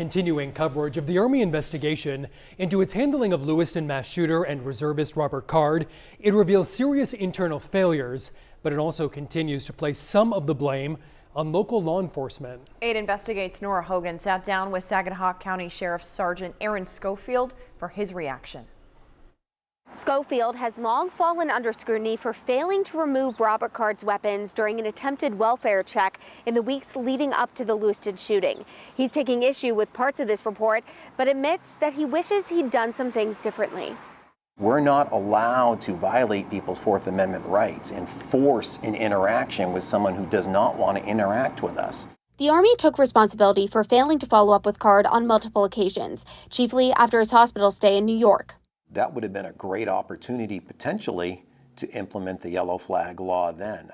Continuing coverage of the Army investigation into its handling of Lewiston mass shooter and reservist Robert Card, it reveals serious internal failures, but it also continues to place some of the blame on local law enforcement. 8 Investigates Nora Hogan sat down with Saginaw County Sheriff Sergeant Aaron Schofield for his reaction. Schofield has long fallen under scrutiny for failing to remove Robert Card's weapons during an attempted welfare check in the weeks leading up to the Lewiston shooting. He's taking issue with parts of this report, but admits that he wishes he'd done some things differently. We're not allowed to violate people's Fourth Amendment rights and force an interaction with someone who does not want to interact with us. The Army took responsibility for failing to follow up with Card on multiple occasions, chiefly after his hospital stay in New York. That would have been a great opportunity potentially to implement the yellow flag law then.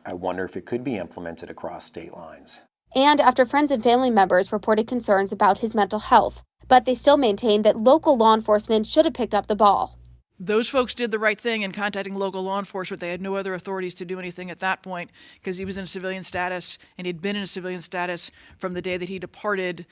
I wonder if it could be implemented across state lines. And after friends and family members reported concerns about his mental health, but they still maintain that local law enforcement should have picked up the ball. Those folks did the right thing in contacting local law enforcement. They had no other authorities to do anything at that point because he was in a civilian status, and he'd been in a civilian status from the day that he departed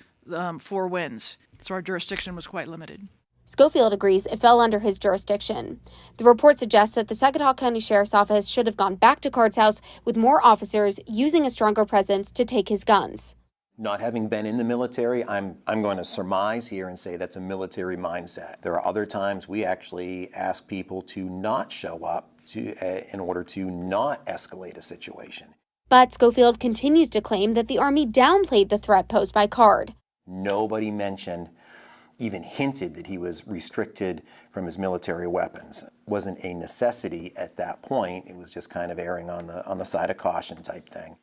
Four Winds. So our jurisdiction was quite limited. Schofield agrees it fell under his jurisdiction. The report suggests that the Saginaw County Sheriff's Office should have gone back to Card's house with more officers using a stronger presence to take his guns. Not having been in the military, I'm going to surmise here and say that's a military mindset. There are other times we actually ask people to not show up in order to not escalate a situation. But Schofield continues to claim that the Army downplayed the threat posed by Card. Nobody mentioned, even hinted that he was restricted from his military weapons. It wasn't a necessity at that point. It was just kind of erring on the side of caution type thing.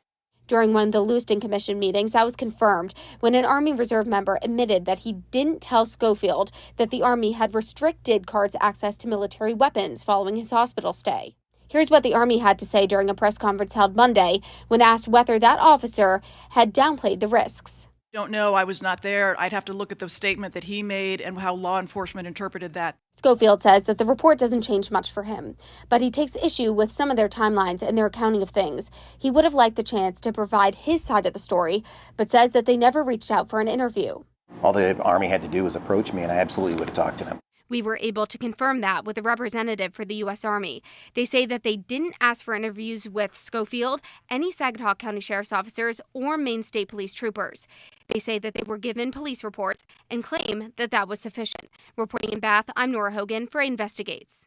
During one of the Lewiston Commission meetings, that was confirmed when an Army Reserve member admitted that he didn't tell Schofield that the Army had restricted Card's access to military weapons following his hospital stay. Here's what the Army had to say during a press conference held Monday when asked whether that officer had downplayed the risks. Don't know. I was not there. I'd have to look at the statement that he made and how law enforcement interpreted that. Schofield says that the report doesn't change much for him, but he takes issue with some of their timelines and their accounting of things. He would have liked the chance to provide his side of the story, but says that they never reached out for an interview. All the Army had to do was approach me, and I absolutely would have talked to them. We were able to confirm that with a representative for the U.S. Army. They say that they didn't ask for interviews with Schofield, any Saginaw County Sheriff's officers, or Maine State Police troopers. They say that they were given police reports and claim that that was sufficient. Reporting in Bath, I'm Nora Hogan for Investigates.